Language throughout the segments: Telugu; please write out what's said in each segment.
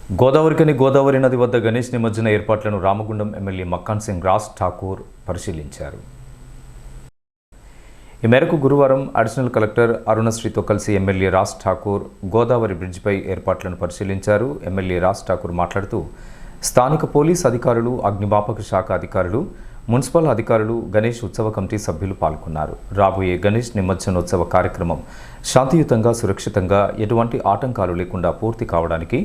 గోదావరి నది వద్ద గణేష్ నిమజ్జన ఏర్పాట్లను రామగుండం ఎమ్మెల్యే మక్కాన్ సింగ్ రాజ్ ఠాకూర్ పరిశీలించారు. ఈ మేరకు గురువారం అడిషనల్ కలెక్టర్ అరుణశ్రీతో కలిసి ఎమ్మెల్యే రాజ్ ఠాకూర్ గోదావరి బ్రిడ్జిపై ఏర్పాట్లను పరిశీలించారు. ఎమ్మెల్యే రాజ్ ఠాకూర్ మాట్లాడుతూ స్థానిక పోలీస్ అధికారులు, అగ్నిమాపక శాఖ అధికారులు, మున్సిపల్ అధికారులు, గణేష్ ఉత్సవ కమిటీ సభ్యులు పాల్గొన్నారు. రాబోయే గణేష్ నిమజ్జనోత్సవ కార్యక్రమం శాంతియుతంగా, సురక్షితంగా, ఎటువంటి ఆటంకాలు లేకుండా పూర్తి కావడానికి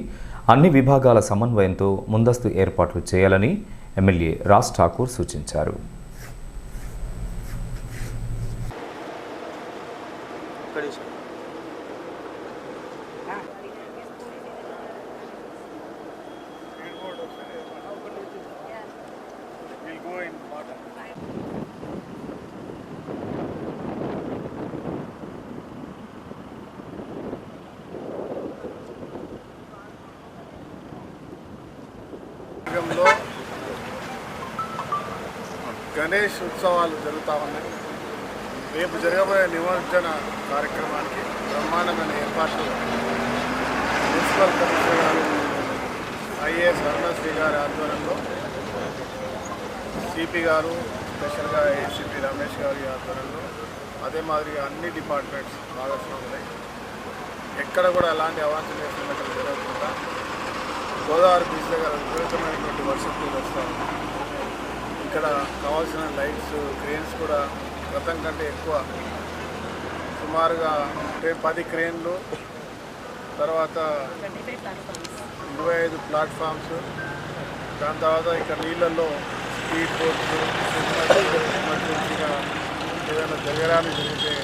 అన్ని విభాగాల సమన్వయంతో ముందస్తు ఏర్పాట్లు చేయాలని ఎమ్మెల్యే రాజ్ ఠాకూర్ సూచించారు. గణేష్ ఉత్సవాలు జరుగుతూ ఉన్నాయి. రేపు జరగబోయే నిమజ్జన కార్యక్రమానికి బ్రహ్మాండమైన ఏర్పాట్లు మున్సిపల్ కమిషనర్ గారు, ఐఏఎస్ అరుణశ్రీ గారి ఆధ్వర్యంలో, సిపి గారు, స్పెషల్గా ఏసీపీ రమేష్ గారి ఆధ్వర్యంలో, అదే మాదిరిగా అన్ని డిపార్ట్మెంట్స్ భాగస్వాములై ఎక్కడ కూడా ఎలాంటి అవాంఛనీయ సంఘటనలు జరగకుండా గోదావరి బీచ్ దగ్గర విపరీతమైనటువంటి వర్షం వస్తూ ఉంది. ఇక్కడ కావాల్సిన లైట్స్, క్రేన్స్ కూడా గతం కంటే ఎక్కువ, సుమారుగా 10 క్రేన్లు, తర్వాత 25 ప్లాట్ఫామ్స్, దాని తర్వాత ఇక్కడ నీళ్ళల్లో స్పీడ్ బోట్స్, ఎమర్జెన్సీగా ఏదైనా జరగడానికి జరిగితే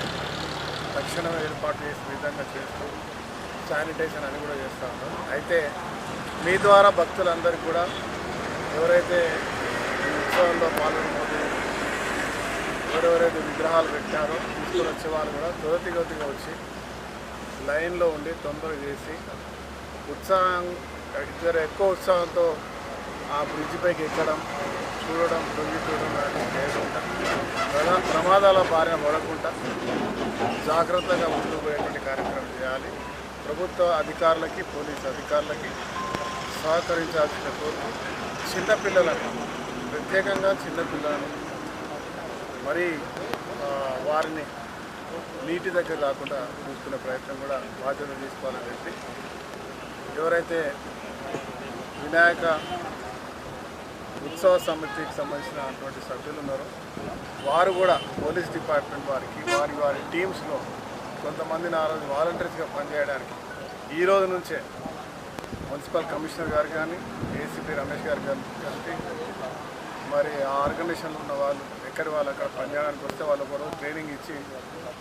తక్షణమే ఏర్పాటు చేసే విధంగా చేస్తూ శానిటైజేషన్ అని కూడా చేస్తూ ఉంటాం. అయితే మీ ద్వారా భక్తులందరికీ కూడా ఎవరైతే ఉత్సవంలో పాల్గొనబోతు ఎవరెవరైతే విగ్రహాలు పెట్టారో తీసుకుని వచ్చే వాళ్ళు కూడా త్వరితగతిగా వచ్చి లైన్లో ఉండి తొందరగా చేసి ఎక్కువ ఉత్సాహంతో ఆ బ్రిడ్జ్ పైకి ఎక్కడం, చూడడం, తొంగి చూడడం కానీ చేయకుండా ప్రమాదాల బారిన పడకుండా జాగ్రత్తగా ముందుకు పోయేటువంటి కార్యక్రమం చేయాలి. ప్రభుత్వ అధికారులకి, పోలీసు అధికారులకి సహకరించాల్సిన కోరిక. చిన్నపిల్లలకు, ప్రత్యేకంగా చిన్నపిల్లలను మరి వారిని నీటి దగ్గర రాకుండా చూసుకునే ప్రయత్నం కూడా బాధ్యత తీసుకోవాలని చెప్పి ఎవరైతే వినాయక ఉత్సవ సమితికి సంబంధించినటువంటి సభ్యులు ఉన్నారో వారు కూడా పోలీస్ డిపార్ట్మెంట్ వారికి వారి టీమ్స్లో కొంతమందిని ఆ రోజు వాలంటీర్స్గా పనిచేయడానికి ఈ రోజు నుంచే మున్సిపల్ కమిషనర్ గారు కానీ, ఏసీపీ రమేష్ గారు కలిపి మరి ఆ ఆర్గనైజేషన్లో ఉన్న వాళ్ళు ఎక్కడి వాళ్ళు అక్కడ పనిచేయడానికి వస్తే వాళ్ళు ఒకరోజు ట్రైనింగ్ ఇచ్చి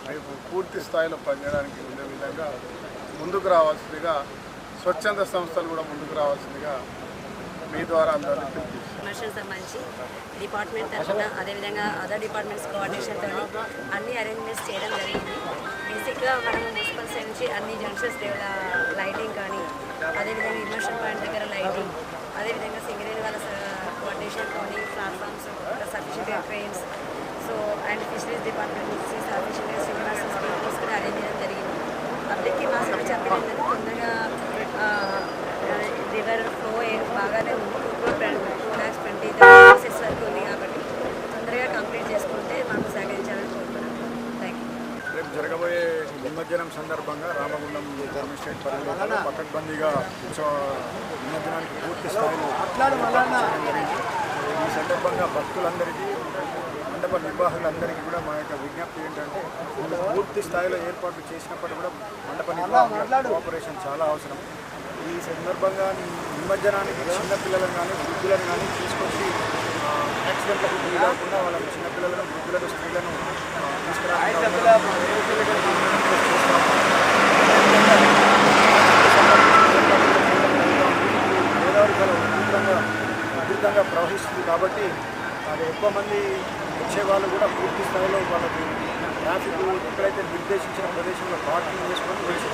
రేపు పూర్తి స్థాయిలో పనిచేయడానికి ఉండే విధంగా ముందుకు రావాల్సిందిగా, స్వచ్ఛంద సంస్థలు కూడా ముందుకు రావాల్సిందిగా మీ ద్వారా అందరినీ కమర్షియల్ సంబంధించి డిపార్ట్మెంట్ తరఫున, అదేవిధంగా అదర్ డిపార్ట్మెంట్స్ కోఆర్డినేషన్తో అన్ని అరేంజ్మెంట్స్ చేయడం జరిగింది. బేసిక్గా మనం మున్సిపల్ సైడ్ నుంచి అన్ని జంక్షన్స్ లైటింగ్ కానీ, అదేవిధంగా ఇమర్షన్ పాయింట్ దగ్గర లైటింగ్, అదేవిధంగా సింగరేణి వాళ్ళ కోఆర్డినేషన్తో ప్లాట్ఫామ్స్, సఫిషియెంట్గా trains, so and fisheries department నుంచి సఫిషియెంట్గా శ్రీనివాస స్కీమ్స్ కూడా అరేంజ్ చేయడం జరిగింది. పబ్లిక్కి మా సభ చెప్పలేదు, తొందరగా రివర్ ఫ్లో బాగానే ఉంది. 2,20,30 వరకు ఉంది కాబట్టి తొందరగా కంప్లీట్ చేసుకుంటే మాకు సహకరించాలని కోరుతున్నాను. Thank you. రేపు జరగబోయే నిమజ్జనం సందర్భంగా రామగుండం కమిషనరేట్ పరిధిలో పకడ్బందీగా నిమజ్జనానికి పూర్తి స్థాయిలో జరిగింది. ఈ సందర్భంగా భక్తులందరికీ, మండప నిర్వాహకులందరికీ కూడా మా యొక్క విజ్ఞప్తి ఏంటంటే పూర్తి స్థాయిలో ఏర్పాట్లు చేసినప్పటికీ కూడా మండప నిర్వాహకుల కోఆపరేషన్ చాలా అవసరం. ఈ సందర్భంగా నిమజ్జనానికి చిన్నపిల్లలను కానీ, వృద్ధులను కానీ తీసుకొచ్చి యాక్సిడెంట్లకు గురి కాకుండా వాళ్ళ చిన్నపిల్లలను, వృద్ధులను, స్త్రీలను గోదావరి చాలా ఉధృతంగా ప్రవహిస్తుంది కాబట్టి అది ఎక్కువ మంది వచ్చేవాళ్ళు కూడా పూర్తి స్థాయిలో వాళ్ళకు ట్రాఫిక్ ఎక్కడైతే నిర్దేశించిన ప్రదేశంలో పార్కింగ్ చేసుకొని చూసి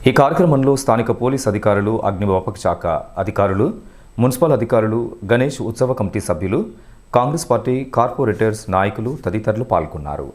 ఈ కార్యక్రమంలో స్థానిక పోలీస్ అధికారులు, అగ్నిమాపక శాఖ అధికారులు, మున్సిపల్ అధికారులు, గణేష్ ఉత్సవ కమిటీ సభ్యులు, కాంగ్రెస్ పార్టీ కార్పొరేటర్స్ నాయకులు తదితరులు పాల్గొన్నారు.